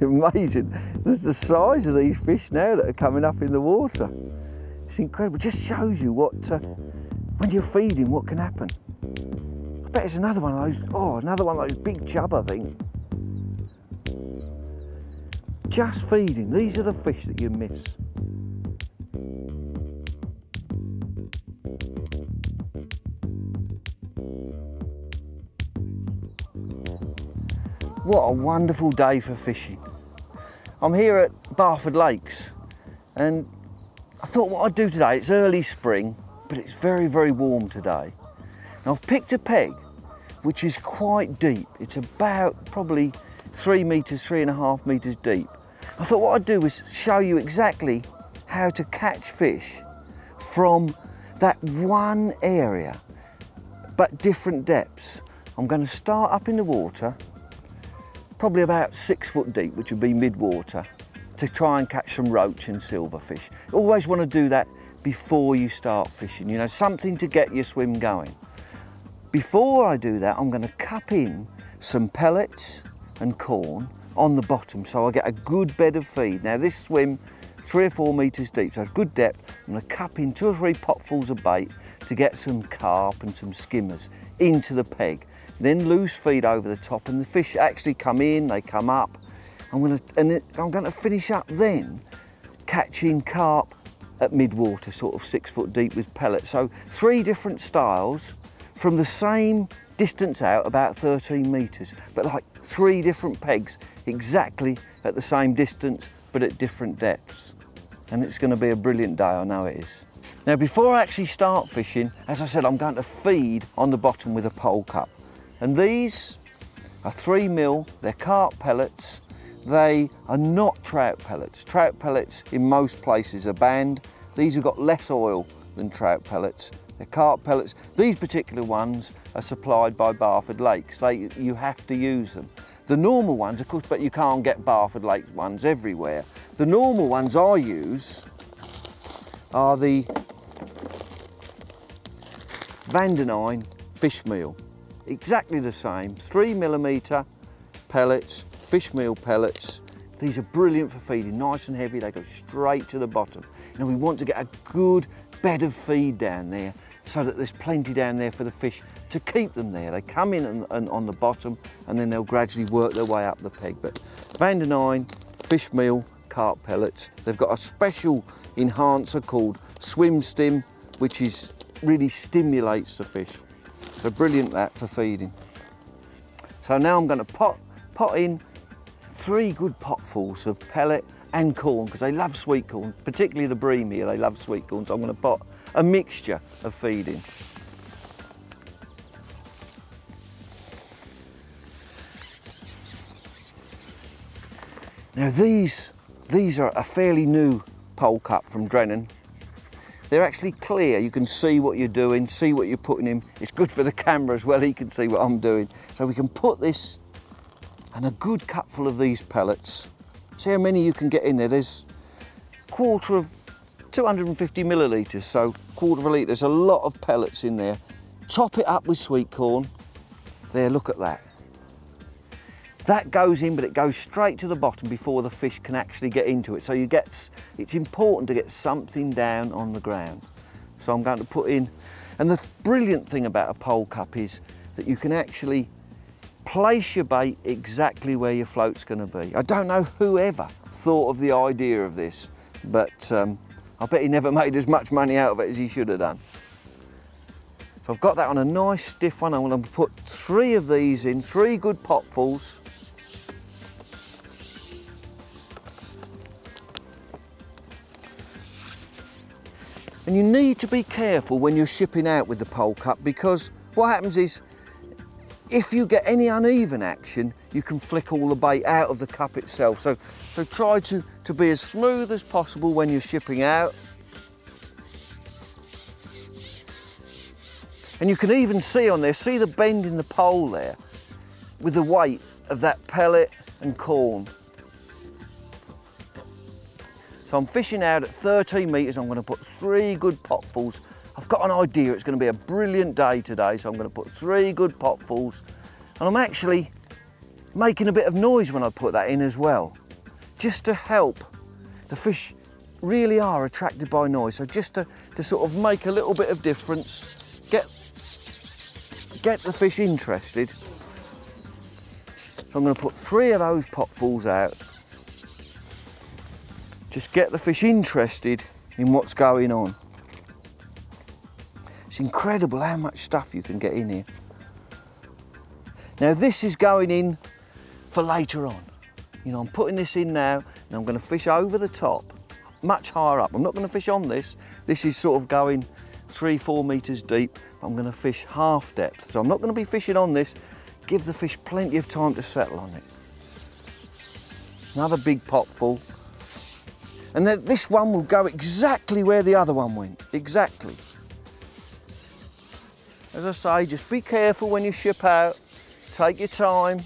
Amazing. The size of these fish now that are coming up in the water. It's incredible. It just shows you what, when you're feeding, what can happen. I bet it's another one of those, another one of those big chub, I think. Just feeding. These are the fish that you miss. What a wonderful day for fishing. I'm here at Barford Lakes and I thought what I'd do today, it's early spring, but it's very, very warm today. Now I've picked a peg which is quite deep. It's about probably 3 metres, 3.5 metres deep. I thought what I'd do was show you exactly how to catch fish from that one area, but different depths. I'm going to start up in the water, probably about 6 foot deep, which would be mid-water, to try and catch some roach and silverfish. You always want to do that before you start fishing, you know, something to get your swim going. Before I do that, I'm going to cup in some pellets and corn on the bottom so I get a good bed of feed. Now this swim 3 or 4 metres deep, so it's good depth. I'm going to cup in 2 or 3 potfuls of bait to get some carp and some skimmers into the peg. Then loose feed over the top and the fish actually come in, they come up. I'm going to finish up then catching carp at mid-water, sort of 6 foot deep with pellets. So 3 different styles from the same distance out, about 13 metres, but like 3 different pegs exactly at the same distance but at different depths. And it's going to be a brilliant day, I know it is. Now before I actually start fishing, as I said, I'm going to feed on the bottom with a pole cup. And these are 3mm, they're carp pellets. They are not trout pellets. Trout pellets in most places are banned. These have got less oil than trout pellets. They're carp pellets. These particular ones are supplied by Barford Lakes. You have to use them. The normal ones, of course, but you can't get Barford Lakes ones everywhere. The normal ones I use are the Vandenine fish meal. Exactly the same, 3mm pellets, fish meal pellets. These are brilliant for feeding, nice and heavy, they go straight to the bottom. You know, we want to get a good bed of feed down there so that there's plenty down there for the fish to keep them there. They come in on the bottom and then they'll gradually work their way up the peg. But Vandenine fish meal carp pellets, they've got a special enhancer called Swim Stim, which really stimulates the fish. So brilliant that for feeding. So now I'm going to pot in 3 good potfuls of pellet and corn, because they love sweet corn, particularly the bream here, they love sweet corn, so I'm going to pot a mixture of feeding. Now these are a fairly new pole cup from Drennan. They're actually clear, you can see what you're doing, see what you're putting in. It's good for the camera as well, he can see what I'm doing. So we can put this and a good cupful of these pellets. See how many you can get in there. There's a quarter of 250 millilitres, so quarter of a litre. There's a lot of pellets in there. Top it up with sweet corn. There, look at that. That goes in, but it goes straight to the bottom before the fish can actually get into it. So it's important to get something down on the ground. So I'm going to put in, and the brilliant thing about a pole cup is that you can actually place your bait exactly where your float's going to be. I don't know whoever thought of the idea of this, but I bet he never made as much money out of it as he should have done. So I've got that on a nice stiff one. I'm going to put 3 of these in, 3 good potfuls. And you need to be careful when you're shipping out with the pole cup, because what happens is, if you get any uneven action, you can flick all the bait out of the cup itself. So try to be as smooth as possible when you're shipping out. And you can even see on there, see the bend in the pole there, with the weight of that pellet and corn. So I'm fishing out at 13 metres, I'm going to put 3 good potfuls. I've got an idea it's going to be a brilliant day today, so I'm going to put 3 good potfuls. And I'm actually making a bit of noise when I put that in as well, just to help. The fish really are attracted by noise, so just to sort of make a little bit of difference, get the fish interested. So I'm going to put 3 of those potfuls out. Just get the fish interested in what's going on. It's incredible how much stuff you can get in here. Now this is going in for later on. You know, I'm putting this in now and I'm going to fish over the top, much higher up. I'm not going to fish on this. This is sort of going 3-4 metres deep, but I'm going to fish half depth. So I'm not going to be fishing on this. Give the fish plenty of time to settle on it. Another big potful. And then this one will go exactly where the other one went, exactly. As I say, just be careful when you ship out, take your time.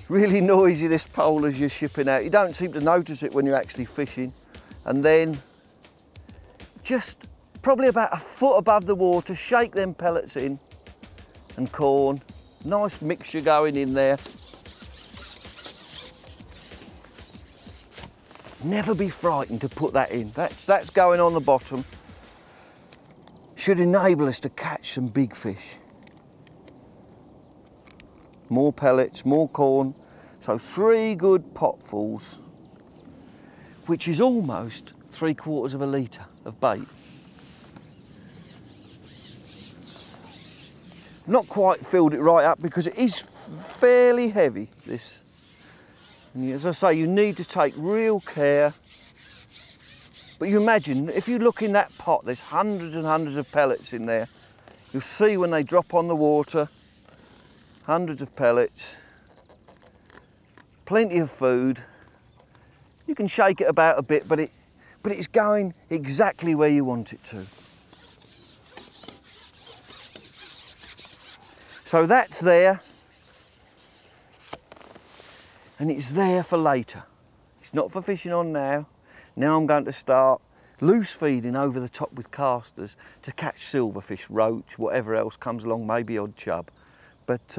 Really noisy, this pole, as you're shipping out. You don't seem to notice it when you're actually fishing. And then just probably about a foot above the water, shake them pellets in and corn. Nice mixture going in there. Never be frightened to put that in. That's going on the bottom. Should enable us to catch some big fish. More pellets, more corn. So 3 good potfuls, which is almost 3/4 of a litre of bait. Not quite filled it right up because it is fairly heavy, this. And as I say, you need to take real care. But you imagine, if you look in that pot, there's hundreds and hundreds of pellets in there. You'll see when they drop on the water, hundreds of pellets, plenty of food. You can shake it about a bit, but it's going exactly where you want it to. So that's there, and it's there for later. It's not for fishing on now. Now I'm going to start loose feeding over the top with casters to catch silverfish, roach, whatever else comes along, maybe odd chub. But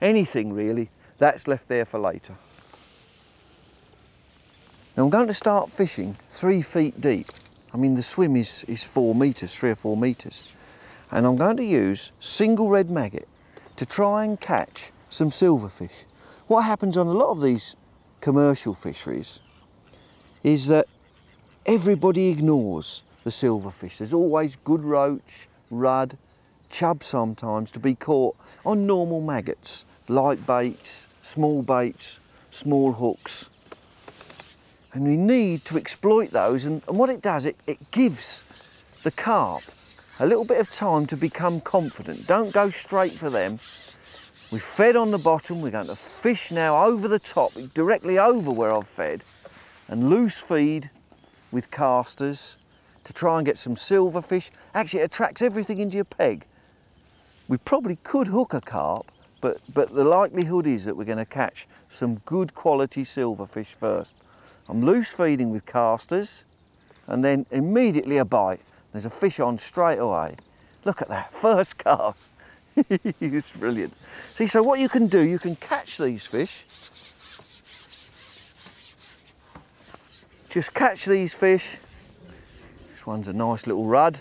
anything really, that's left there for later. Now I'm going to start fishing 3 feet deep. I mean, the swim is 4 metres, 3 or 4 metres. And I'm going to use single red maggot to try and catch some silverfish. What happens on a lot of these commercial fisheries is that everybody ignores the silverfish. There's always good roach, rudd, chub sometimes to be caught on normal maggots, light baits, small hooks. And we need to exploit those, and what it does, it gives the carp a little bit of time to become confident. Don't go straight for them. We've fed on the bottom, we're going to fish now over the top, directly over where I've fed, and loose feed with casters to try and get some silverfish. Actually, it attracts everything into your peg. We probably could hook a carp, but the likelihood is that we're going to catch some good quality silverfish first. I'm loose feeding with casters, and then immediately a bite. There's a fish on straight away. Look at that, first cast. It's brilliant. See, so what you can do, you can catch these fish. Just catch these fish. This one's a nice little rudd.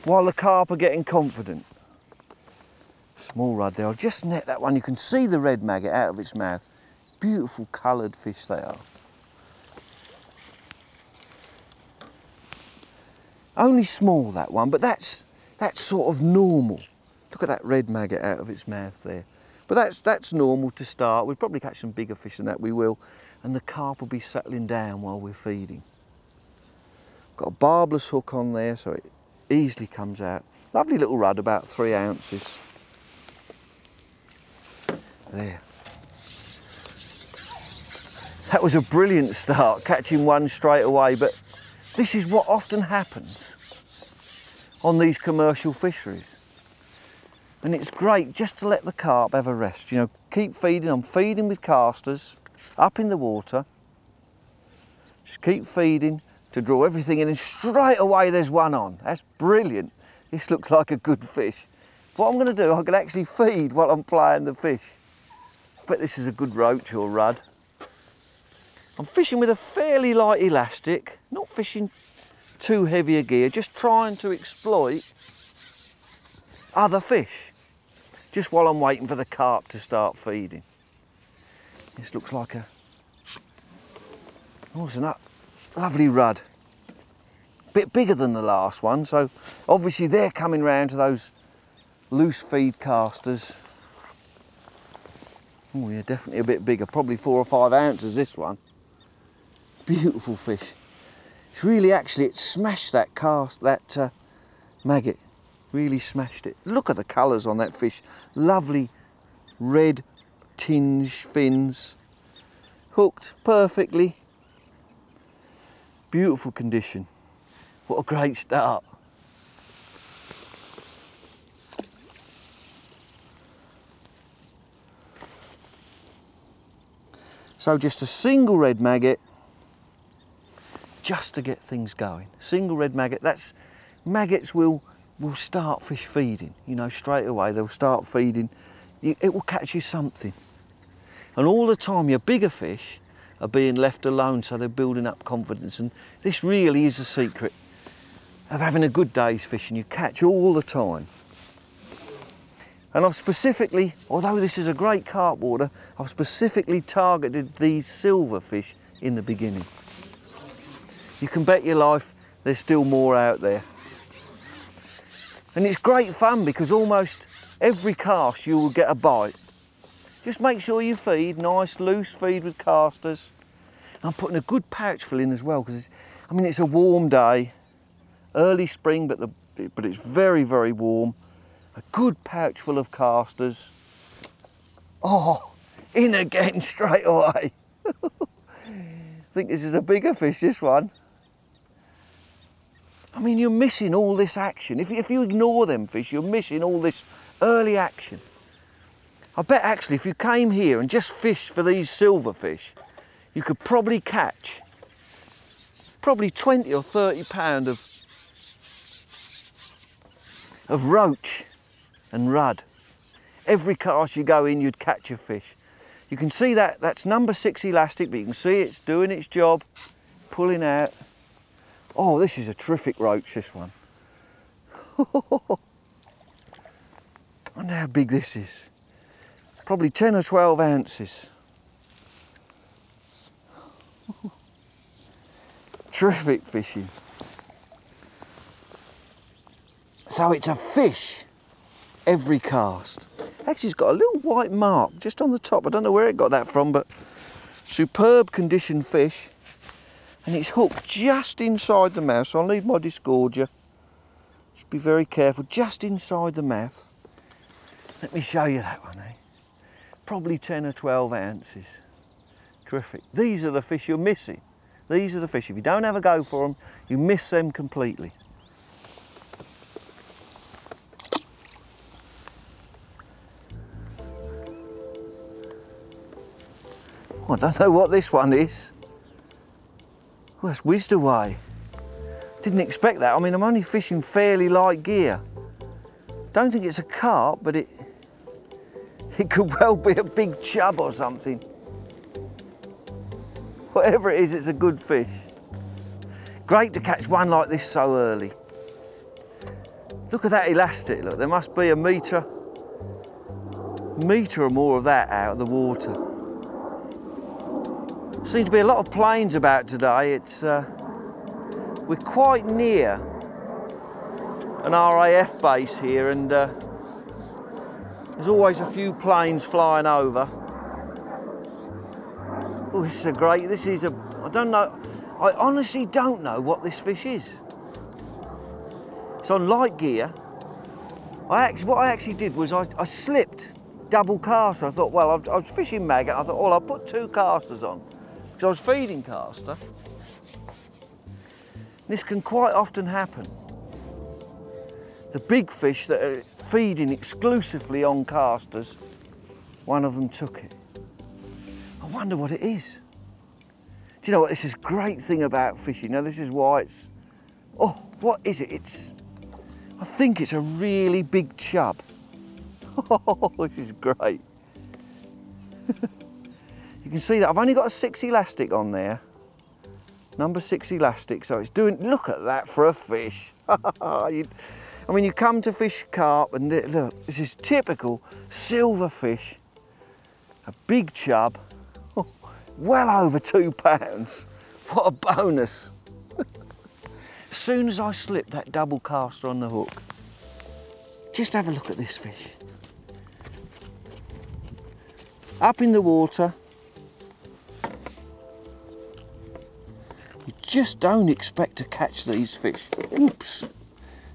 While the carp are getting confident. Small rudd there. I'll just net that one. You can see the red maggot out of its mouth. Beautiful coloured fish they are. Only small, that one, but that's sort of normal. Look at that red maggot out of its mouth there. But that's normal to start. We'll probably catch some bigger fish than that, we will. And the carp will be settling down while we're feeding. Got a barbless hook on there, so it easily comes out. Lovely little rudd, about 3 ounces. There. That was a brilliant start, catching one straight away, but this is what often happens on these commercial fisheries. And it's great just to let the carp have a rest. You know, keep feeding. I'm feeding with casters up in the water. Just keep feeding to draw everything in, and straight away there's one on. That's brilliant. This looks like a good fish. What I'm going to do, I can actually feed while I'm playing the fish. I bet this is a good roach or rudd. I'm fishing with a fairly light elastic, not fishing too heavy a gear, just trying to exploit other fish, just while I'm waiting for the carp to start feeding. This looks like a, oh, it's a lovely rudd. Bit bigger than the last one, so obviously they're coming round to those loose feed casters. Oh yeah, definitely a bit bigger, probably 4 or 5 ounces this one. Beautiful fish. It's really it smashed that maggot. Really smashed it. Look at the colours on that fish. Lovely red tinge fins. Hooked perfectly. Beautiful condition. What a great start. So just a single red maggot, just to get things going. Single red maggot, maggots will start fish feeding, you know, straight away. They'll start feeding. It will catch you something. And all the time your bigger fish are being left alone, so they're building up confidence. And this really is a secret of having a good day's fishing. You catch all the time. And I've specifically, although this is a great carp water, I've specifically targeted these silverfish in the beginning. You can bet your life there's still more out there. And it's great fun because almost every cast you will get a bite. Just make sure you feed, nice loose feed with casters. I'm putting a good pouch full in as well because it's a warm day, early spring, but it's very, very warm. A good pouch full of casters. Oh, in again straight away. I think this is a bigger fish, this one. I mean, you're missing all this action. If you ignore them fish, you're missing all this early action. I bet actually if you came here and just fished for these silverfish, you could probably catch probably 20 or 30 pound of roach and rudd. Every cast you go in, you'd catch a fish. You can see that's number 6 elastic, but you can see it's doing its job, pulling out. Oh, this is a terrific roach, this one. I wonder how big this is. Probably 10 or 12 ounces. Terrific fishing. So it's a fish every cast. Actually, it's got a little white mark just on the top. I don't know where it got that from, but superb condition fish. And it's hooked just inside the mouth, so I'll need my disgorger. Just be very careful, just inside the mouth. Let me show you that one, eh? Probably 10 or 12 ounces. Terrific. These are the fish you're missing. These are the fish. If you don't have a go for them, you miss them completely. Oh, I don't know what this one is. Well, it's whizzed away. Didn't expect that. I mean, I'm only fishing fairly light gear. Don't think it's a carp, but it could well be a big chub or something. Whatever it is, it's a good fish. Great to catch one like this so early. Look at that elastic, look, there must be a metre or more of that out of the water. Seems to be a lot of planes about today. We're quite near an RAF base here, and there's always a few planes flying over. Oh, this is I don't know, I honestly don't know what this fish is. It's on light gear. What I actually did was I slipped double caster. I thought, well, I was fishing maggot. I thought, well, I'll put 2 casters on because I was feeding caster. This can quite often happen. The big fish that are feeding exclusively on casters, one of them took it. I wonder what it is. Do you know what? This is a great thing about fishing. Now, this is why it's... Oh, what is it? I think it's a really big chub. Oh, this is great. You can see that I've only got a 6 elastic on there. Number 6 elastic, so it's doing, look at that for a fish. I mean, you come to fish carp and look, this is typical silver fish. A big chub, well over 2 pounds. What a bonus. As soon as I slip that double caster on the hook, just have a look at this fish. Up in the water. You just don't expect to catch these fish. Oops,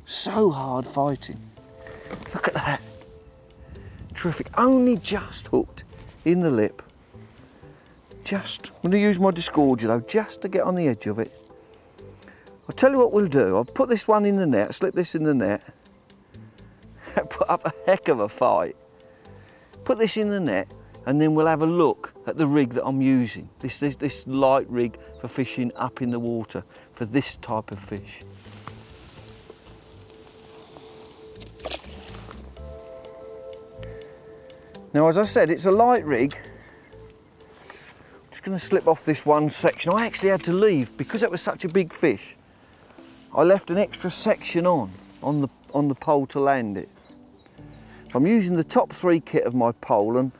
so hard fighting. Look at that. Terrific, only just hooked in the lip. Just, I'm going to use my disgorger though, just to get on the edge of it. I'll tell you what we'll do, I'll put this one in the net, slip this in the net. Put up a heck of a fight. Put this in the net and then we'll have a look at the rig that I'm using. This light rig for fishing up in the water for this type of fish. Now, as I said, it's a light rig. I'm just going to slip off this one section. I actually had to leave because it was such a big fish. I left an extra section on the pole to land it. So I'm using the top 3 kit of my pole, and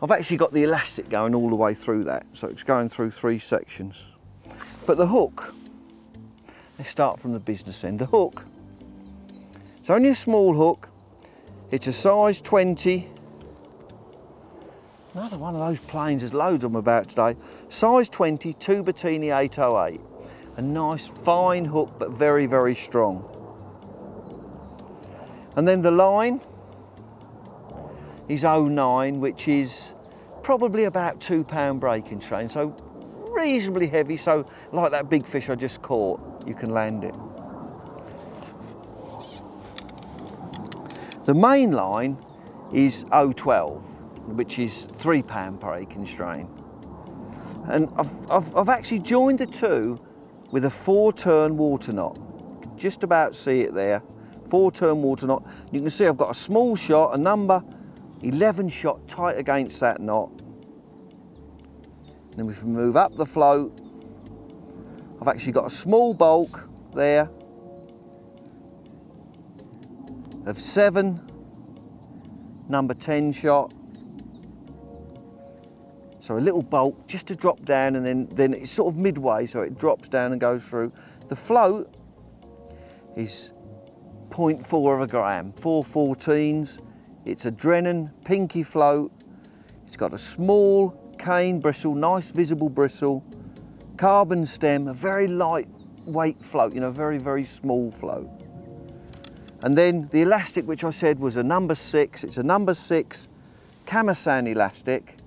I've actually got the elastic going all the way through that, so it's going through 3 sections. But the hook, let's start from the business end. The hook, it's only a small hook. It's a size 20. Another one of those planes, there's loads of them about today. Size 20, 2 Bettini 808. A nice fine hook, but very, very strong. And then the line is 09, which is probably about 2 pound breaking strain, so reasonably heavy, so like that big fish I just caught, you can land it. The main line is 012, which is 3 pound breaking strain. And I've actually joined the two with a 4-turn water knot. You can just about see it there, 4-turn water knot. You can see I've got a small shot, a number 11 shot tight against that knot. And then if we move up the float, I've actually got a small bulk there of 7, number 10 shot. So a little bulk just to drop down, and then it's sort of midway, so it drops down and goes through. The float is 0.4 of a gram, 414s. It's a Drennan pinky float. It's got a small cane bristle, nice visible bristle, carbon stem, a very lightweight float, you know, very, very small float. And then the elastic, which I said was a number 6, it's a number 6 Camasan elastic,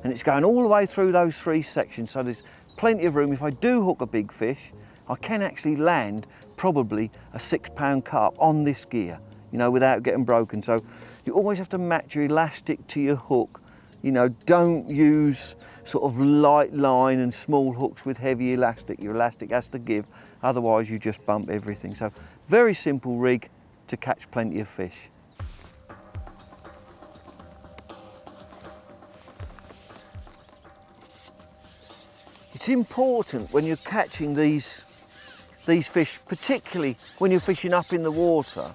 and it's going all the way through those 3 sections, so there's plenty of room. If I do hook a big fish, I can actually land probably a 6 pound carp on this gear, you know, without getting broken. So you always have to match your elastic to your hook. You know, don't use sort of light line and small hooks with heavy elastic. Your elastic has to give, otherwise you just bump everything. So very simple rig to catch plenty of fish. It's important when you're catching these fish, particularly when you're fishing up in the water,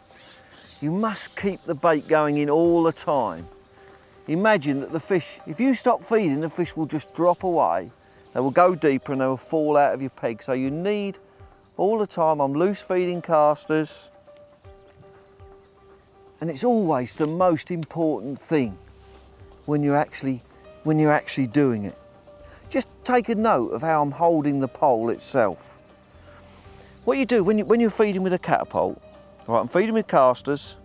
you must keep the bait going in all the time. Imagine that the fish, if you stop feeding, the fish will just drop away. They will go deeper and they will fall out of your peg. So you need all the time, I'm loose feeding casters, and it's always the most important thing when you're actually doing it. Just take a note of how I'm holding the pole itself. What you do when you're feeding with a catapult, right, I'm feeding with casters,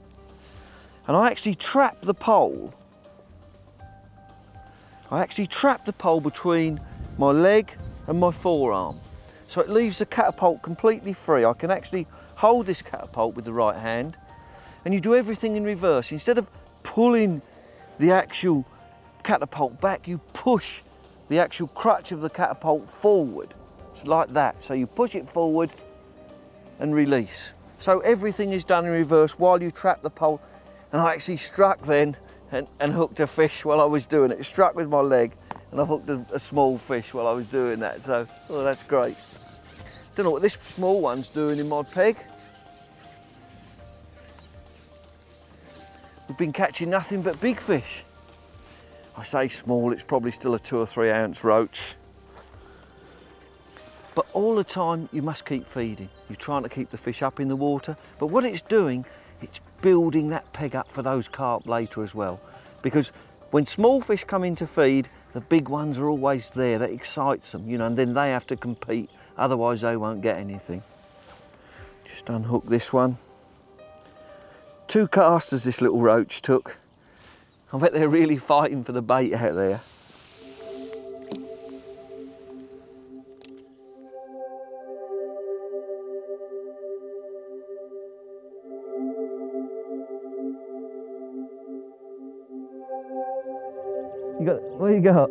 and I actually trap the pole. I actually trap the pole between my leg and my forearm. So it leaves the catapult completely free. I can actually hold this catapult with the right hand, and you do everything in reverse. Instead of pulling the actual catapult back, you push the actual crutch of the catapult forward. It's like that. So you push it forward and release. So everything is done in reverse while you trap the pole. And I actually struck then and hooked a fish while I was doing it. Struck with my leg and I hooked a small fish while I was doing that. So, oh, that's great. Don't know what this small one's doing in my peg. We've been catching nothing but big fish. I say small, it's probably still a 2 or 3 ounce roach. But all the time you must keep feeding. You're trying to keep the fish up in the water, but what it's doing, it's building that peg up for those carp later as well. Because when small fish come in to feed, the big ones are always there. That excites them, you know, and then they have to compete, otherwise they won't get anything. Just unhook this one. 2 casters this little roach took. I bet they're really fighting for the bait out there. You got, what you got?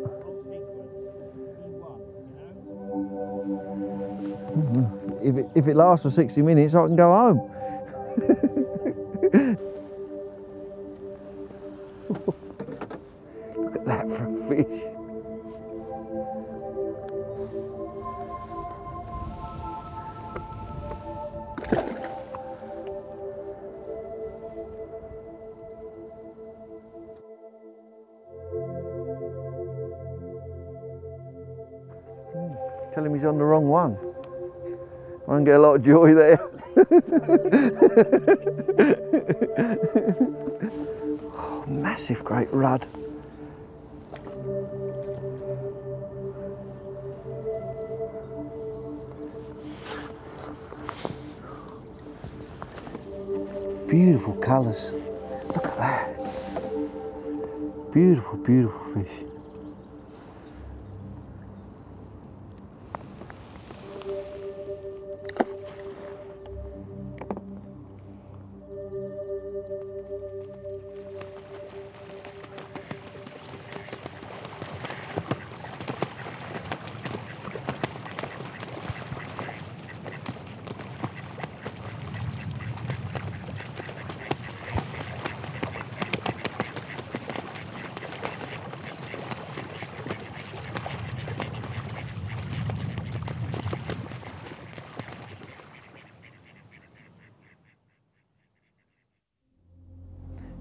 If it lasts for 60 minutes, I can go home. Look at that for a fish. Tell him he's on the wrong one. I can get a lot of joy there. Oh, massive great rudd. Beautiful colours. Look at that. Beautiful, beautiful fish.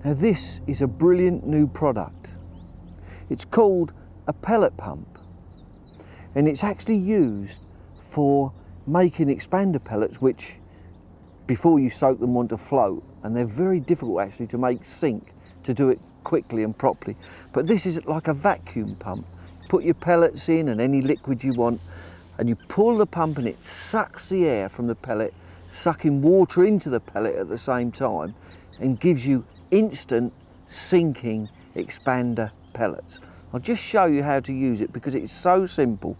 Now this is a brilliant new product. It's called a pellet pump, and it's actually used for making expander pellets which, before you soak them, want to float, and they're very difficult actually to make sink, to do it quickly and properly. But this is like a vacuum pump. Put your pellets in and any liquid you want, and you pull the pump and it sucks the air from the pellet, sucking water into the pellet at the same time, and gives you instant sinking expander pellets. I'll just show you how to use it because it's so simple.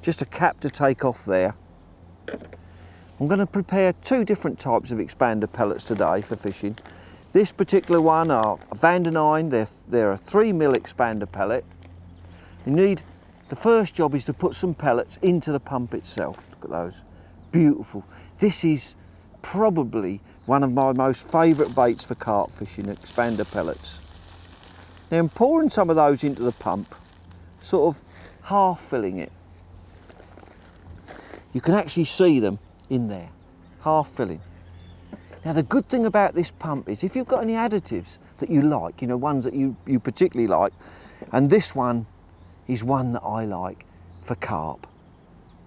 Just a cap to take off there. I'm going to prepare 2 different types of expander pellets today for fishing. This particular one are Vandenine. They're a 3mm expander pellet. You need, the first job is to put some pellets into the pump itself. Look at those, beautiful. This is probably one of my most favourite baits for carp fishing, expander pellets. Now I'm pouring some of those into the pump, sort of half filling it. You can actually see them in there, half filling. Now the good thing about this pump is if you've got any additives that you like, you know, ones that you particularly like, and this one is one that I like for carp.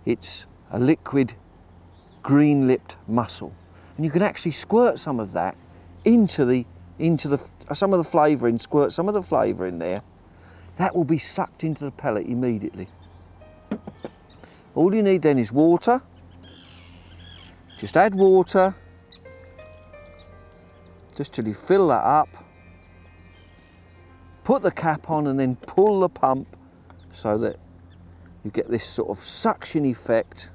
It's a liquid green-lipped mussel. And you can actually squirt some of that into some of the flavour in, squirt some of the flavour in there. That will be sucked into the pellet immediately. All you need then is water. Just add water, just till you fill that up. Put the cap on and then pull the pump so that you get this sort of suction effect.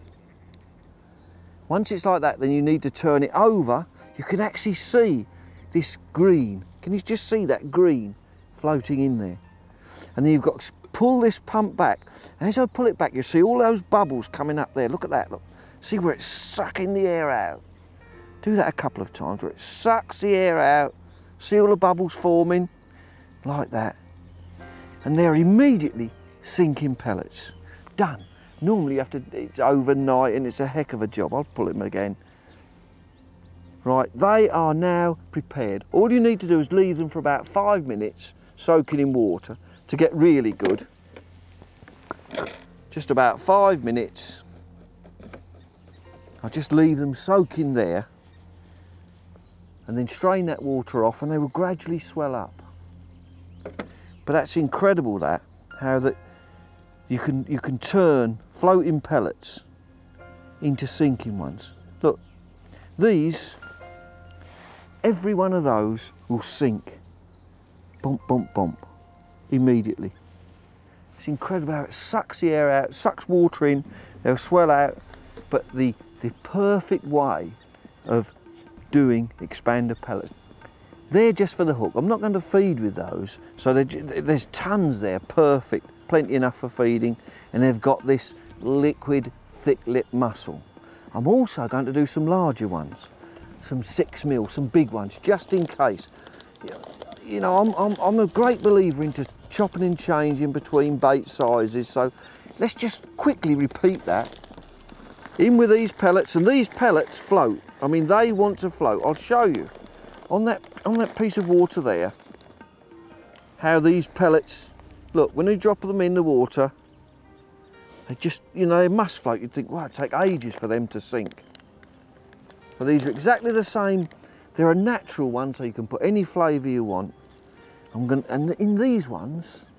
Once it's like that, then you need to turn it over. You can actually see this green. Can you just see that green floating in there? And then you've got to pull this pump back. And as I pull it back, you see all those bubbles coming up there. Look at that, look. See where it's sucking the air out Do that a couple of times where it sucks the air out, see all the bubbles forming, like that. And they're immediately sinking pellets. Done. Normally you have to, it's overnight and it's a heck of a job. I'll pull them again. Right, they are now prepared. All you need to do is leave them for about 5 minutes, soaking in water, to get really good. Just about 5 minutes. I'll just leave them soaking there and then strain that water off and they will gradually swell up. But that's incredible, that, how that you can turn floating pellets into sinking ones. Look, these, every one of those will sink. Bump, bump, bump, immediately. It's incredible how it sucks the air out, sucks water in, they'll swell out, but the perfect way of doing expander pellets. They're just for the hook. I'm not going to feed with those, so there's tons there, perfect, plenty enough for feeding, and they've got this liquid, thick lip muscle. I'm also going to do some larger ones, some 6 mil, some big ones, just in case. You know, I'm a great believer into chopping and changing between bait sizes, so let's just quickly repeat that. In with these pellets, and these pellets float. I mean, they want to float. I'll show you on that piece of water there how these pellets, look, when you drop them in the water, they just, you know, they must float. You'd think, wow, it'd take ages for them to sink. But these are exactly the same. They're a natural one, so you can put any flavour you want. And in these ones,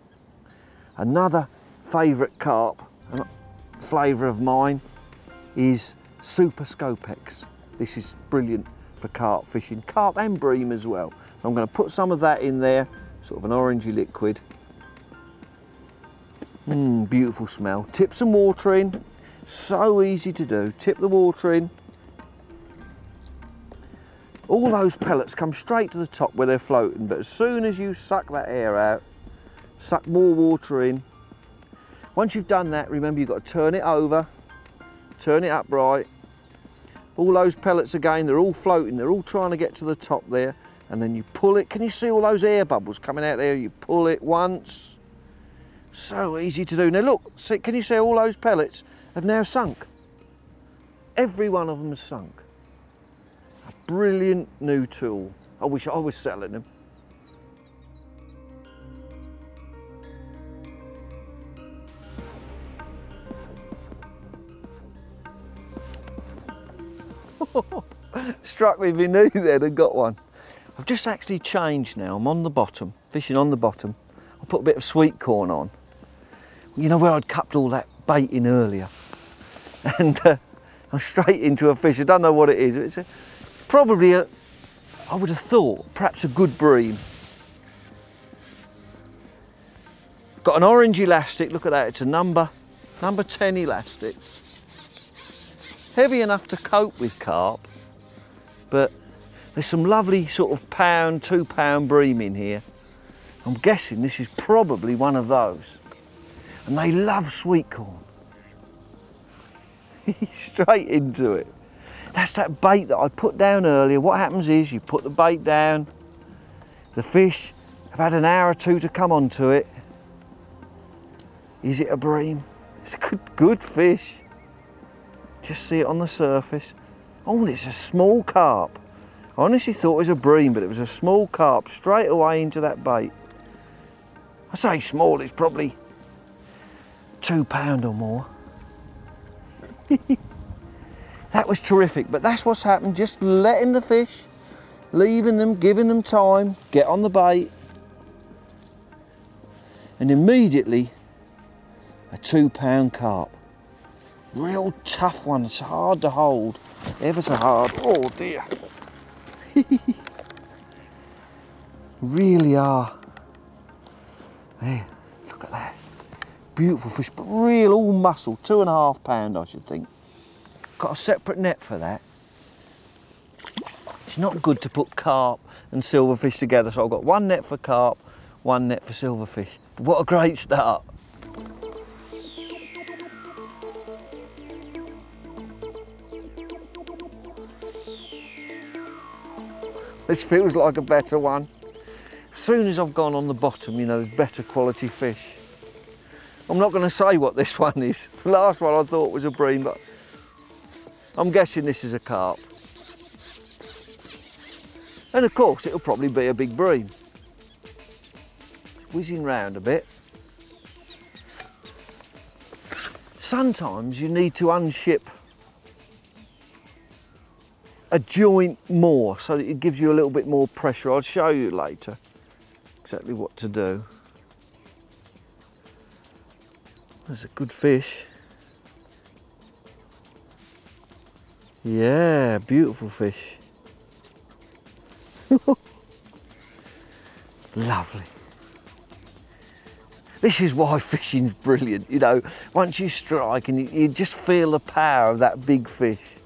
another favourite carp flavour of mine is Super Scopex. This is brilliant for carp fishing, carp and bream as well. So I'm going to put some of that in there, sort of an orangey liquid. Beautiful smell. Tip some water in, so easy to do. Tip the water in. All those pellets come straight to the top where they're floating, but as soon as you suck that air out, suck more water in. Once you've done that, remember you've got to turn it over, turn it upright. All those pellets again, they're all floating, they're all trying to get to the top there, and then you pull it. Can you see all those air bubbles coming out there? You pull it once. So easy to do. Now look, see, can you see all those pellets have now sunk? Every one of them has sunk. A brilliant new tool. I wish I was selling them. Struck me if he knew then and got one. I've just actually changed now. I'm on the bottom, fishing on the bottom. I put a bit of sweet corn on. You know where I'd cupped all that bait in earlier? And I'm straight into a fish. I don't know what it is. It's probably a, I would have thought, perhaps a good bream. Got an orange elastic, look at that, it's a number 10 elastic. Heavy enough to cope with carp, but there's some lovely sort of pound, 2 pound bream in here. I'm guessing this is probably one of those. And they love sweet corn. Straight into it. That's that bait that I put down earlier. What happens is you put the bait down, the fish have had an hour or two to come onto it. Is it a bream? It's a good fish. Just see it on the surface. Oh, it's a small carp. I honestly thought it was a bream, but it was a small carp straight away into that bait. I say small, it's probably 2 pound or more. That was terrific, but that's what's happened. Just letting the fish, leaving them, giving them time, get on the bait. And immediately, a 2 pound carp. Real tough one, it's hard to hold, ever so hard. Oh dear. Really are. There, look at that. Beautiful fish, but real all muscle, 2.5 pound I should think. Got a separate net for that. It's not good to put carp and silverfish together, so I've got 1 net for carp, 1 net for silverfish. But what a great start. This feels like a better one. As soon as I've gone on the bottom, you know, there's better quality fish. I'm not going to say what this one is. The last one I thought was a bream, but I'm guessing this is a carp. And of course, it'll probably be a big bream. Whizzing round a bit. Sometimes you need to unship a joint more so that it gives you a little bit more pressure. I'll show you later exactly what to do. There's a good fish. Yeah, beautiful fish. Lovely. This is why fishing's brilliant, you know. Once you strike and you just feel the power of that big fish.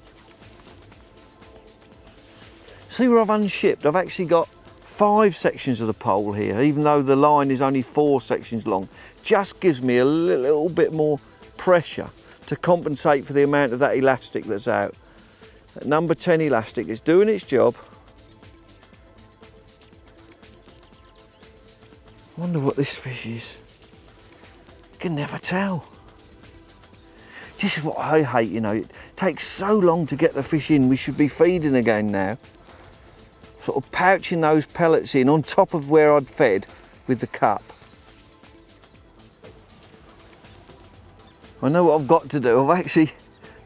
See where I've unshipped? I've actually got 5 sections of the pole here, even though the line is only 4 sections long. Just gives me a little bit more pressure to compensate for the amount of that elastic that's out. That number 10 elastic is doing its job. I wonder what this fish is. You can never tell. This is what I hate, you know. It takes so long to get the fish in. We should be feeding again now. Sort of pouching those pellets in on top of where I'd fed with the cup. I know what I've got to do. I've actually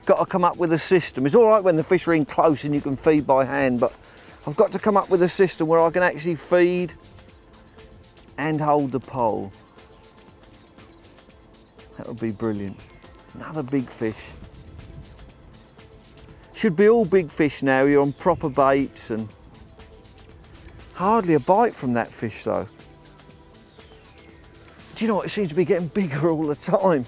got to come up with a system. It's all right when the fish are in close and you can feed by hand, but I've got to come up with a system where I can actually feed and hold the pole. That would be brilliant. Another big fish. Should be all big fish now. You're on proper baits and hardly a bite from that fish though. Do you know what? It seems to be getting bigger all the time.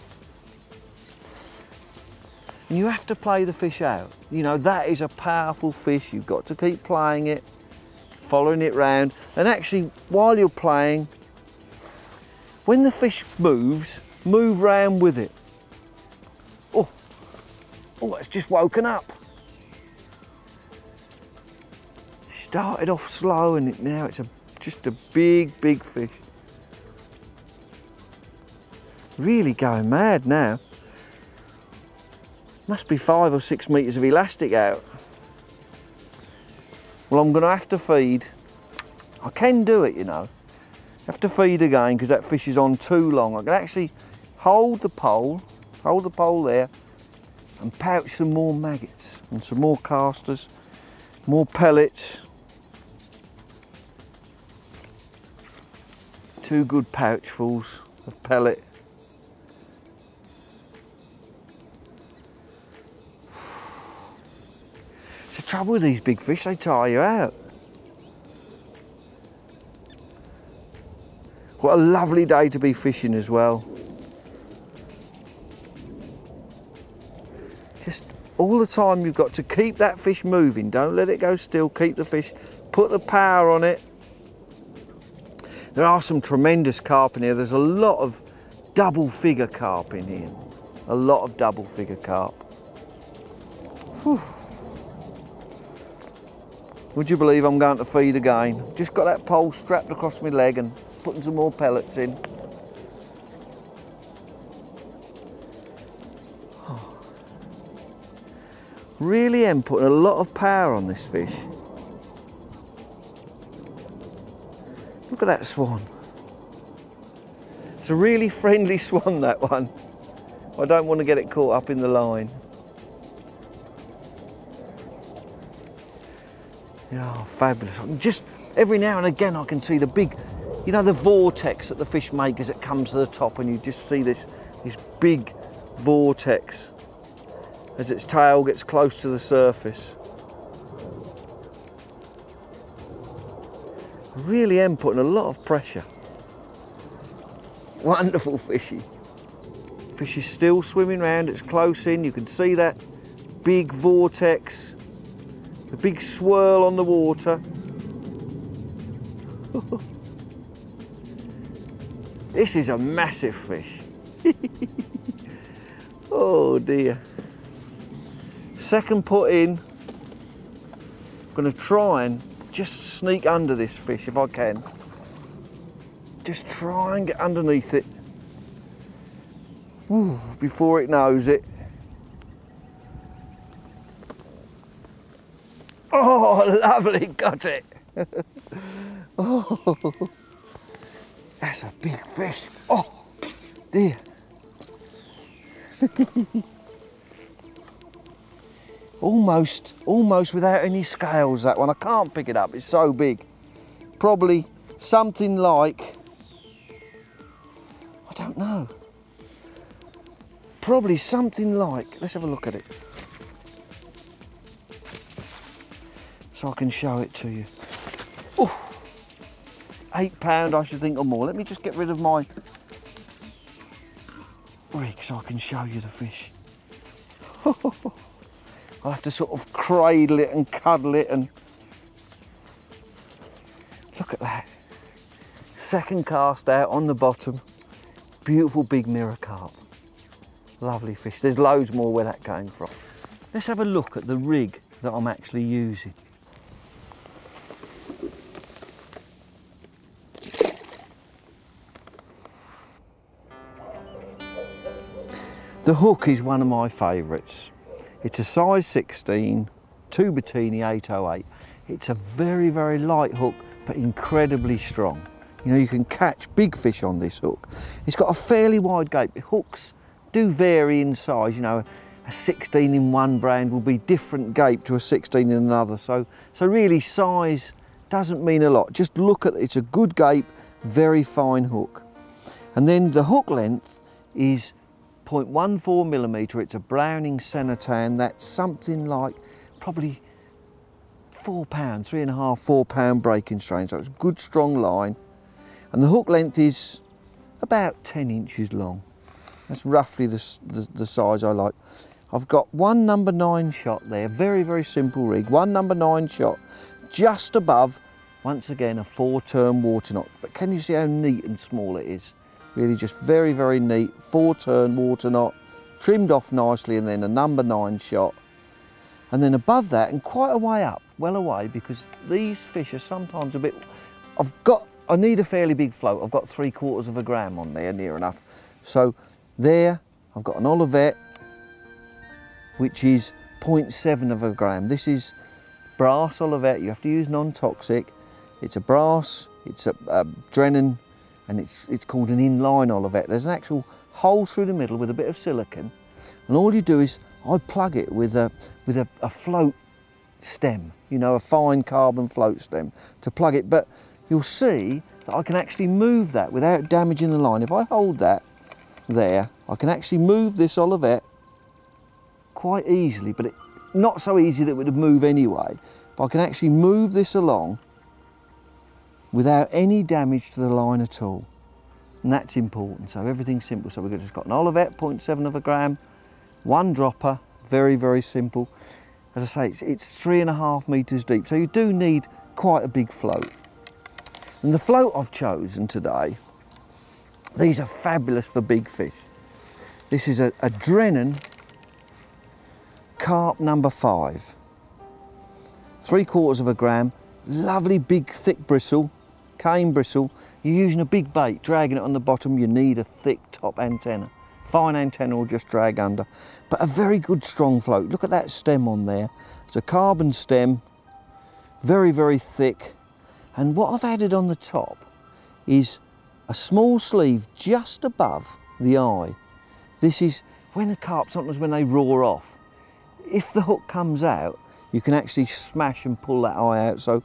And you have to play the fish out. You know, that is a powerful fish. You've got to keep playing it, following it round. And actually, while you're playing, when the fish moves, move round with it. Oh, it's just woken up. Started off slow and now it's just a big fish. Really going mad now. Must be 5 or 6 metres of elastic out. Well, I'm going to have to feed. I can do it, you know. Have to feed again because that fish is on too long. I can actually hold the pole there and pouch some more maggots and some more casters, more pellets. 2 good pouchfuls of pellet. It's the trouble with these big fish, they tire you out. What a lovely day to be fishing as well. Just all the time you've got to keep that fish moving. Don't let it go still, keep the fish, put the power on it. There are some tremendous carp in here. There's a lot of double figure carp in here. A lot of double figure carp. Whew. Would you believe I'm going to feed again? I've just got that pole strapped across my leg and putting some more pellets in. Oh. Really am putting a lot of power on this fish. Look at that swan. It's a really friendly swan, that one. I don't want to get it caught up in the line. Oh, fabulous. Just every now and again I can see the big, you know, the vortex that the fish make as it comes to the top, and you just see this big vortex as its tail gets close to the surface. I really am putting a lot of pressure. Wonderful fishy. Fish is still swimming around, it's close in, you can see that big vortex, the big swirl on the water. This is a massive fish. Oh dear. Second put in. I'm going to try and just sneak under this fish if I can. Just try and get underneath it. Ooh, before it knows it. Oh, lovely, got it. Oh, that's a big fish. Oh, dear. Almost without any scales, that one. I can't pick it up, it's so big. Probably something like, I don't know. Probably something like, let's have a look at it. So I can show it to you. Ooh, £8 I should think or more. Let me just get rid of my rig so I can show you the fish. I'll have to sort of cradle it and cuddle it, and look at that. Second cast out on the bottom. Beautiful big mirror carp. Lovely fish. There's loads more where that came from. Let's have a look at the rig that I'm actually using. The hook is one of my favourites. It's a size 16, Tubertini 808. It's a very, very light hook, but incredibly strong. You know, you can catch big fish on this hook. It's got a fairly wide gape. Hooks do vary in size. You know, a 16 in one brand will be different gape to a 16 in another. So really size doesn't mean a lot. Just look at it. It's a good gape, very fine hook. And then the hook length is 0.14mm. It's a Browning Senatan. That's something like probably £4, 3.5, £4 breaking strain. So it's a good strong line. And the hook length is about 10 inches long. That's roughly the size I like. I've got one number 9 shot there, very, very simple rig. One number 9 shot just above, once again, a 4-turn water knot. But can you see how neat and small it is? Really just very, very neat, 4-turn water knot, trimmed off nicely, and then a number 9 shot. And then above that, and quite a way up, well away, because these fish are sometimes a bit, I need a fairly big float. I've got 3/4 gram on there, near enough. So there, I've got an Olivet, which is 0.7 gram. This is brass Olivet. You have to use non-toxic. It's a brass, it's a Drennan, and it's called an inline Olivet. There's an actual hole through the middle with a bit of silicone, and all you do is I plug it with a float stem, you know, a fine carbon float stem to plug it. But you'll see that I can actually move that without damaging the line. If I hold that there, I can actually move this Olivet quite easily, but not so easy that it would move anyway. But I can actually move this along without any damage to the line at all. And that's important, so everything's simple. So we've just got an Olivet, 0.7 gram, one dropper, very, very simple. As I say, it's 3.5 meters deep, so you do need quite a big float. And the float I've chosen today, these are fabulous for big fish. This is a Drennan Carp number 5, 3/4 gram, lovely big thick bristle, cane bristle. You're using a big bait, dragging it on the bottom, you need a thick top antenna. Fine antenna will just drag under, but a very good strong float. Look at that stem on there. It's a carbon stem, very, very thick. And what I've added on the top is a small sleeve just above the eye. This is when the carp, sometimes when they roar off, if the hook comes out, you can actually smash and pull that eye out. So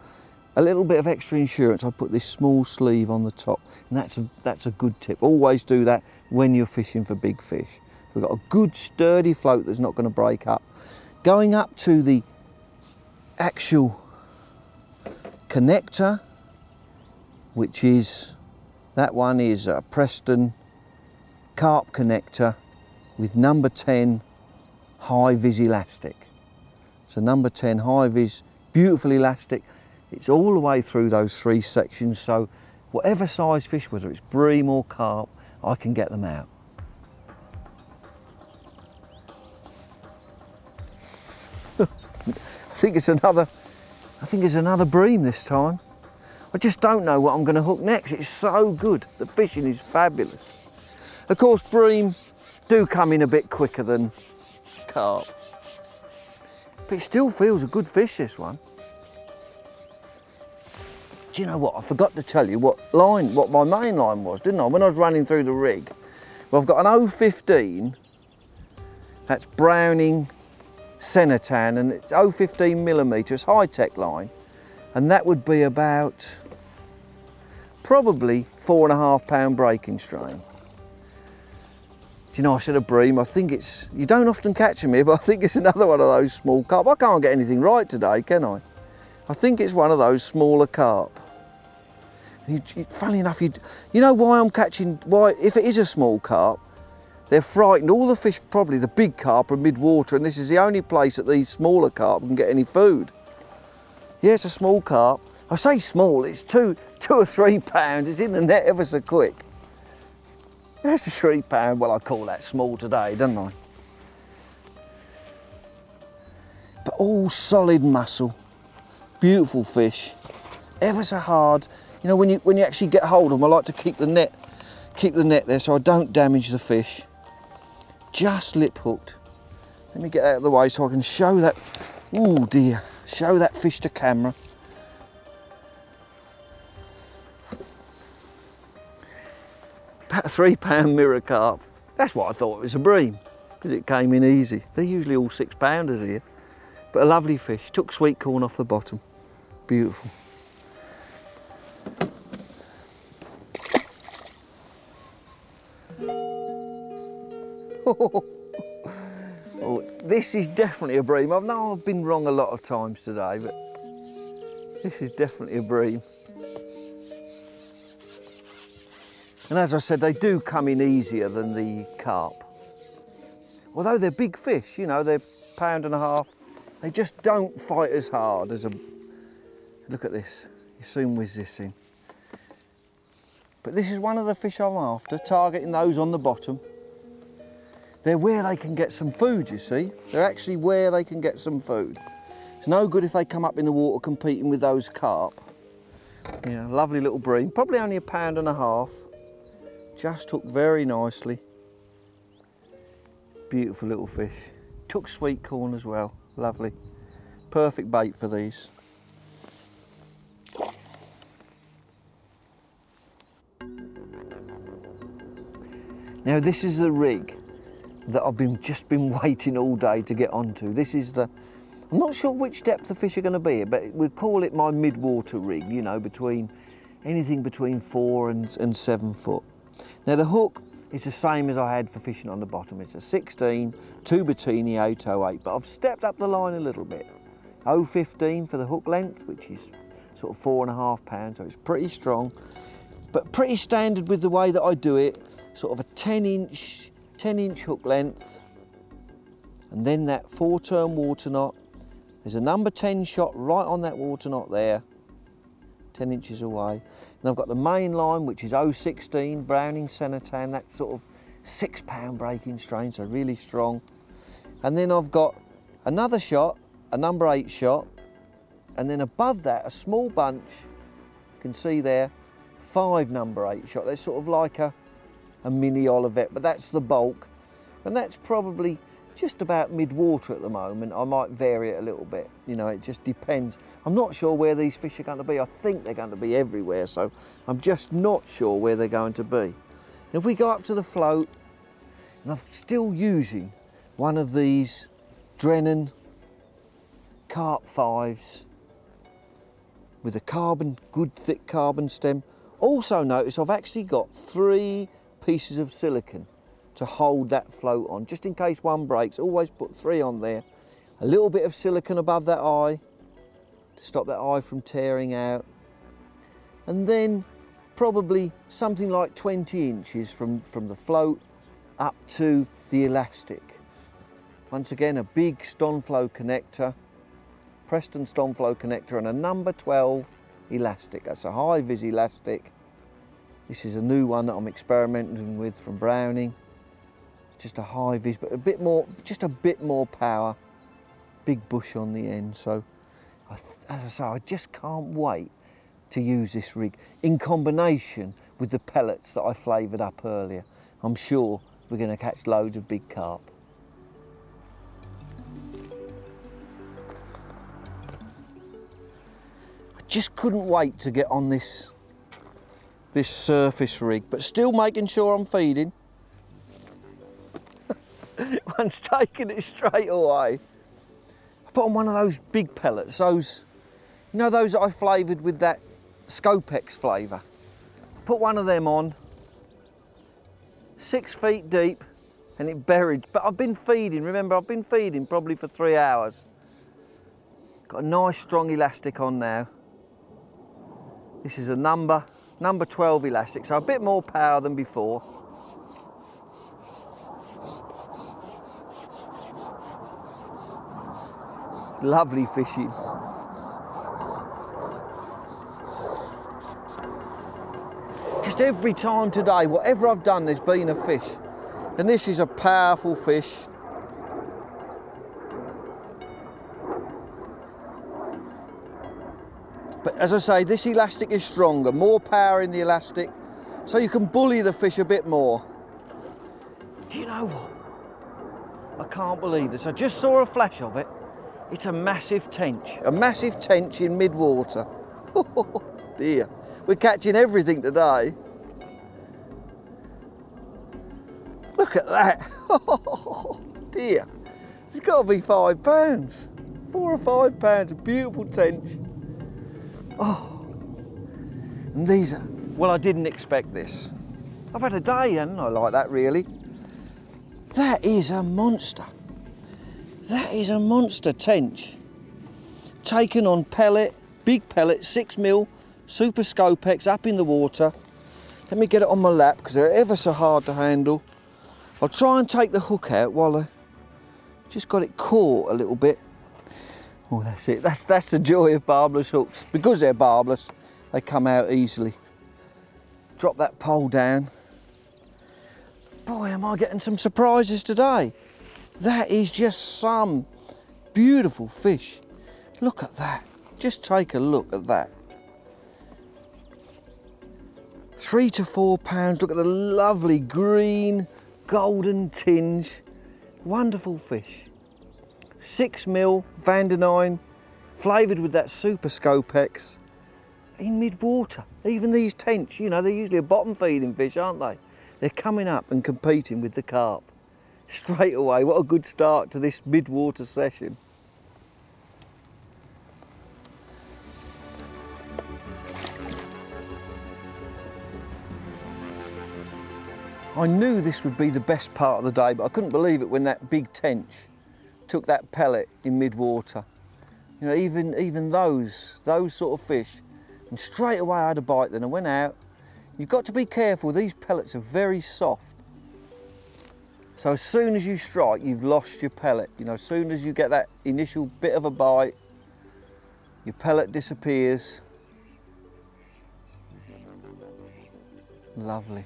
a little bit of extra insurance, I put this small sleeve on the top, and that's a good tip. Always do that when you're fishing for big fish. We've got a good sturdy float that's not going to break up. Going up to the actual connector, which is, that one is a Preston carp connector with number 10 high vis elastic. So number 10 high vis, beautiful elastic. It's all the way through those 3 sections, so whatever size fish, whether it's bream or carp, I can get them out. I think it's another I think it's another bream this time. I just don't know what I'm going to hook next. It's so good. The fishing is fabulous. Of course, bream do come in a bit quicker than carp. But it still feels a good fish, this one. Do you know what? I forgot to tell you what my main line was, didn't I? When I was running through the rig. Well, I've got an 015, that's Browning Cenotan, and it's 015mm, it's high-tech line. And that would be about probably 4.5 pound breaking strain. Do you know, I said a bream, I think it's, you don't often catch them here, but I think it's another one of those small carp. I can't get anything right today, can I? I think it's one of those smaller carp. Funny enough, you know why I'm catching, if it is a small carp, they're frightened. All the fish, probably the big carp, are mid-water, and this is the only place that these smaller carp can get any food. Yeah, it's a small carp. I say small, it's two or 3 pounds. It's in the net ever so quick. That's a 3 pound, well, I call that small today, don't I? But all solid muscle, beautiful fish, ever so hard. You know, when you actually get hold of them, I like to keep the net there so I don't damage the fish. Just lip hooked. Let me get out of the way so I can show that, oh dear, show that fish to camera. About a 3 pound mirror carp. That's what I thought it was a bream, because it came in easy. They're usually all 6 pounders here. But a lovely fish. Took sweet corn off the bottom. Beautiful. Oh, this is definitely a bream. I know I've been wrong a lot of times today, but this is definitely a bream. And as I said, they do come in easier than the carp. Although they're big fish, you know, they're 1.5 pounds, they just don't fight as hard as a... Look at this, you soon whiz this in. But this is one of the fish I'm after, targeting those on the bottom. They're where they can get some food, you see. They're actually where they can get some food. It's no good if they come up in the water competing with those carp. Yeah, lovely little bream, probably only 1.5 pounds. Just hooked very nicely. Beautiful little fish. Took sweet corn as well, lovely. Perfect bait for these. Now this is the rig that I've just been waiting all day to get onto. This is the, I'm not sure which depth the fish are going to be, but we'd call it my mid-water rig, you know, anything between 4 and 7 foot. Now the hook is the same as I had for fishing on the bottom. It's a 16 Tubertini 808, but I've stepped up the line a little bit. 0.15 for the hook length, which is sort of 4.5 pounds, so it's pretty strong, but pretty standard with the way that I do it. Sort of a 10-inch hook length, and then that 4-turn water knot. There's a number 10 shot right on that water knot there, 10 inches away. And I've got the main line, which is 016 Browning Cenotan, that's sort of 6 pound breaking strain, so really strong. And then I've got another shot, a number 8 shot, and then above that, a small bunch, you can see there, 5 number 8 shot. That's sort of like a mini Olivet, but that's the bulk. And that's probably just about mid-water at the moment. I might vary it a little bit, you know, it just depends. I'm not sure where these fish are going to be. I think they're going to be everywhere, so I'm just not sure where they're going to be. Now, if we go up to the float, and I'm still using one of these Drennan Carp 5s with a good thick carbon stem. Also notice I've actually got 3 pieces of silicone to hold that float on, just in case one breaks. Always put 3 on there. A little bit of silicone above that eye to stop that eye from tearing out, and then probably something like 20 inches from the float up to the elastic. Once again, a big Stonflow connector, Preston Stonflow connector, and a number 12 elastic. That's a high-vis elastic. This is a new one that I'm experimenting with from Browning. Just a high-vis, but just a bit more power. Big bush on the end, so As I say, I just can't wait to use this rig in combination with the pellets that I flavoured up earlier. I'm sure we're going to catch loads of big carp. I just couldn't wait to get on this surface rig, but still making sure I'm feeding. One's taking it straight away. I put on one of those big pellets, those, you know, those that I flavoured with that Scopex flavour. Put one of them on, 6 feet deep, and it buried. But I've been feeding, remember, I've been feeding probably for 3 hours. Got a nice strong elastic on now. This is a number 12 elastic, so a bit more power than before. Lovely fishing. Just every time today, whatever I've done, there's been a fish. And this is a powerful fish. But as I say, this elastic is stronger, more power in the elastic, so you can bully the fish a bit more. Do you know what? I can't believe this. I just saw a flash of it. It's a massive tench in mid-water. Oh dear, we're catching everything today. Look at that. Oh dear, it's got to be 5 pounds. 4 or 5 pounds, a beautiful tench. Oh, and these are, well, I didn't expect this. I've had a day, haven't I, like that, really. That is a monster. That is a monster tench. Taken on pellet, big pellet, 6mm, Super Scopex up in the water. Let me get it on my lap because they're ever so hard to handle. I'll try and take the hook out while I just got it caught a little bit. Oh, that's it. That's the joy of barbless hooks. Because they're barbless, they come out easily. Drop that pole down. Boy, am I getting some surprises today. That is just some beautiful fish. Look at that. Just take a look at that. 3 to 4 pounds. Look at the lovely green, golden tinge. Wonderful fish. 6mm Vandenine, flavoured with that Super Scopex in mid-water. Even these tench, you know, they're usually a bottom feeding fish, aren't they? They're coming up and competing with the carp. Straight away, what a good start to this mid-water session. I knew this would be the best part of the day, but I couldn't believe it when that big tench took that pellet in mid-water. You know, even those sort of fish, and straight away I had a bite then. I went out. You've got to be careful, these pellets are very soft. So as soon as you strike, you've lost your pellet. You know, as soon as you get that initial bit of a bite, your pellet disappears. Lovely.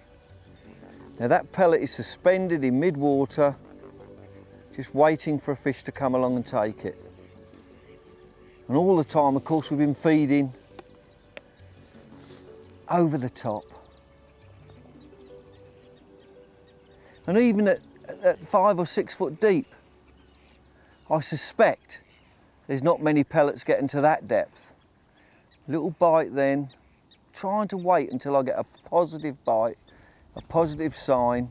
Now that pellet is suspended in mid-water, just waiting for a fish to come along and take it. And all the time, of course, we've been feeding over the top. And even at 5 or 6 foot deep, I suspect there's not many pellets getting to that depth. Little bite then, trying to wait until I get a positive bite, a positive sign.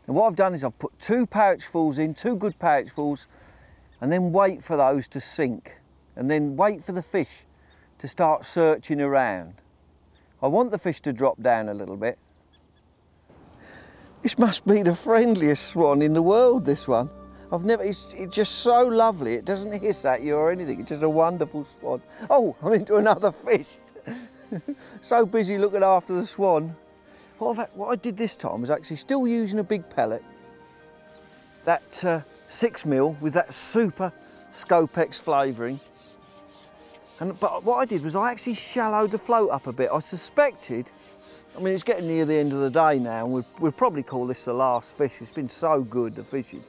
And what I've done is I've put 2 pouchfuls in, 2 good pouchfuls, and then wait for those to sink, and then wait for the fish to start searching around. I want the fish to drop down a little bit. This must be the friendliest swan in the world, this one. It's just so lovely. It doesn't hiss at you or anything. It's just a wonderful swan. Oh, I'm into another fish. So busy looking after the swan. What I did this time was actually still using a big pellet. That 6mm with that Super Scopex flavouring. But what I did was I actually shallowed the float up a bit. I suspected, I mean, it's getting near the end of the day now, and we'll probably call this the last fish. It's been so good, the fishing.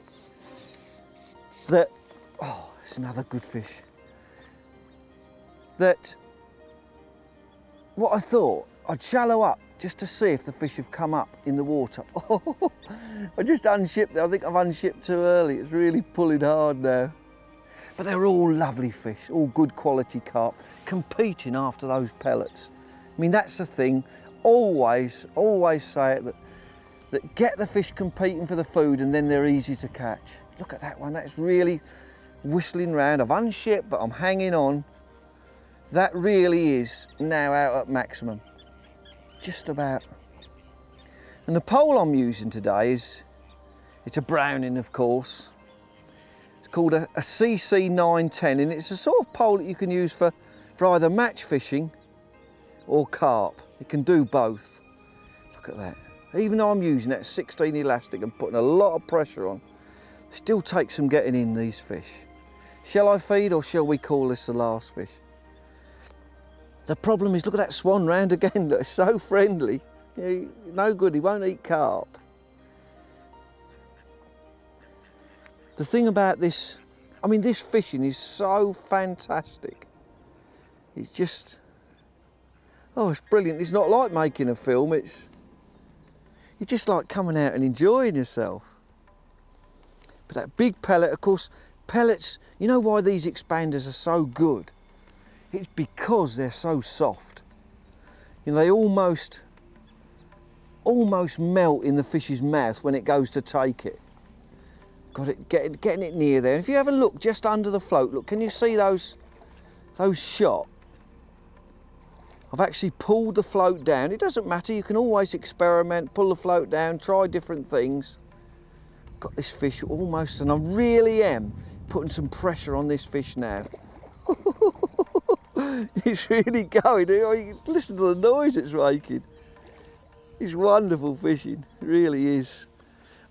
Oh, it's another good fish. that what I thought, I'd shallow up just to see if the fish have come up in the water. Oh, I just unshipped it. I think I've unshipped too early. It's really pulling hard now. But they're all lovely fish, all good quality carp, competing after those pellets. I mean, that's the thing. Always say it, that get the fish competing for the food and then they're easy to catch. Look at that one, that's really whistling round. I've unshipped, but I'm hanging on. That really is now out at maximum, just about. And the pole I'm using today it's a Browning, of course. It's called a CC 910, and it's a sort of pole that you can use for either match fishing or carp. It can do both. Look at that. Even though I'm using that 16 elastic and putting a lot of pressure on, it still takes some getting in these fish. Shall I feed, or shall we call this the last fish? The problem is, look at that swan round again. Look, it's so friendly. No good, he won't eat carp. The thing about this, I mean, this fishing is so fantastic. It's just, oh, it's brilliant. It's not like making a film. It's just like coming out and enjoying yourself. But that big pellet, of course, pellets, you know why these expanders are so good? It's because they're so soft. You know, they almost melt in the fish's mouth when it goes to take it. Got it, getting it near there. And if you have a look just under the float, look, can you see those shot? I've actually pulled the float down. It doesn't matter, you can always experiment, pull the float down, try different things. Got this fish almost, and I really am putting some pressure on this fish now. It's really going. Listen to the noise it's making. It's wonderful fishing, it really is.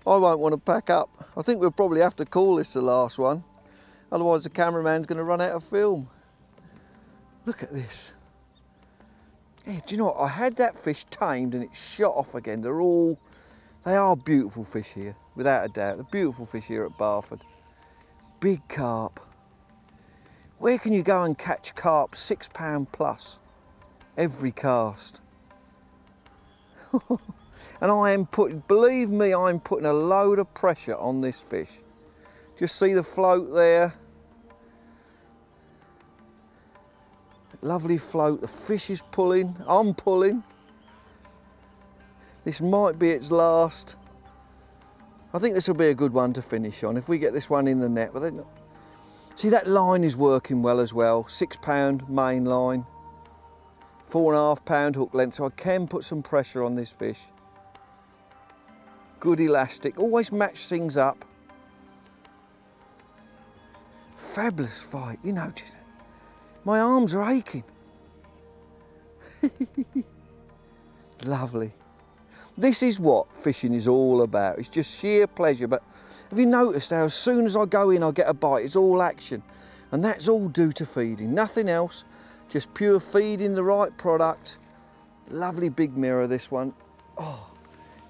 I won't want to pack up. I think we'll probably have to call this the last one. Otherwise the cameraman's going to run out of film. Look at this. Yeah, do you know what? I had that fish tamed and it shot off again. They are beautiful fish here, without a doubt. They're beautiful fish here at Barford. Big carp. Where can you go and catch carp £6 plus every cast? And I am putting, believe me, I'm putting a load of pressure on this fish. Just see the float there. Lovely float, the fish is pulling, I'm pulling. This might be its last. I think this will be a good one to finish on if we get this one in the net. But see, that line is working well as well. £6 main line, 4.5 pound hook length, so I can put some pressure on this fish. Good elastic, always match things up. Fabulous fight, you know, my arms are aching. Lovely. This is what fishing is all about. It's just sheer pleasure. But have you noticed how as soon as I go in, I get a bite, it's all action. And that's all due to feeding, nothing else. Just pure feeding the right product. Lovely big mirror, this one. Oh,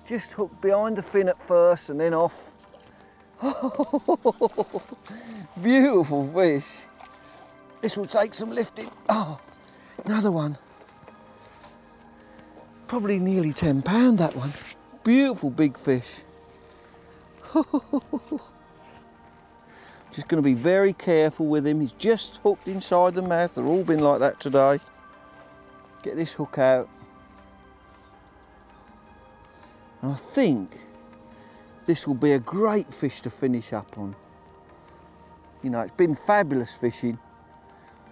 just hooked behind the fin at first and then off. Beautiful fish. This will take some lifting. Oh, another one. Probably nearly £10, that one. Beautiful big fish. Just going to be very careful with him. He's just hooked inside the mouth. They've all been like that today. Get this hook out. And I think this will be a great fish to finish up on. You know, it's been fabulous fishing.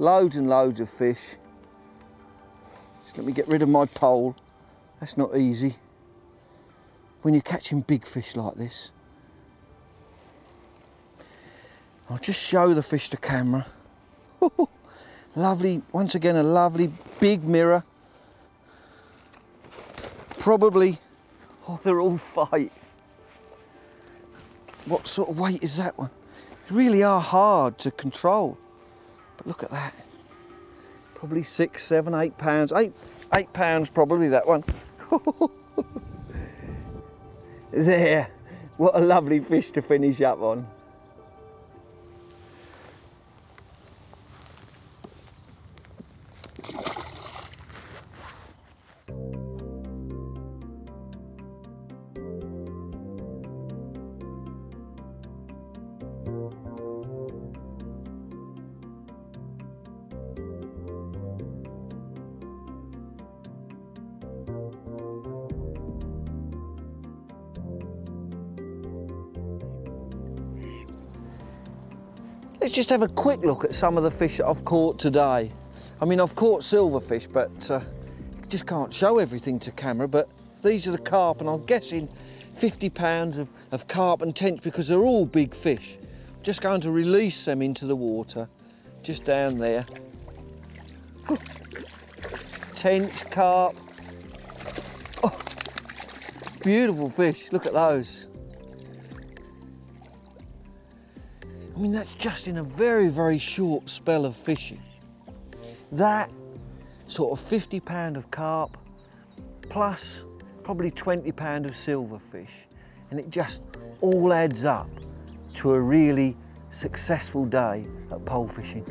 Loads and loads of fish. Just let me get rid of my pole. That's not easy when you're catching big fish like this. I'll just show the fish to camera. Lovely, once again, a lovely big mirror. Probably, oh, they're all fight. What sort of weight is that one? They really are hard to control. But look at that. Probably 6, 7, 8 pounds. 8 pounds probably, that one. There, what a lovely fish to finish up on. Let's just have a quick look at some of the fish that I've caught today. I mean, I've caught silverfish, but just can't show everything to camera, but these are the carp, and I'm guessing 50 pounds of carp and tench because they're all big fish. Just going to release them into the water, just down there. Tench, carp. Oh, beautiful fish, look at those. I mean, that's just in a very, very short spell of fishing. That sort of 50 pound of carp, plus probably 20 pound of silverfish, and it just all adds up to a really successful day at pole fishing.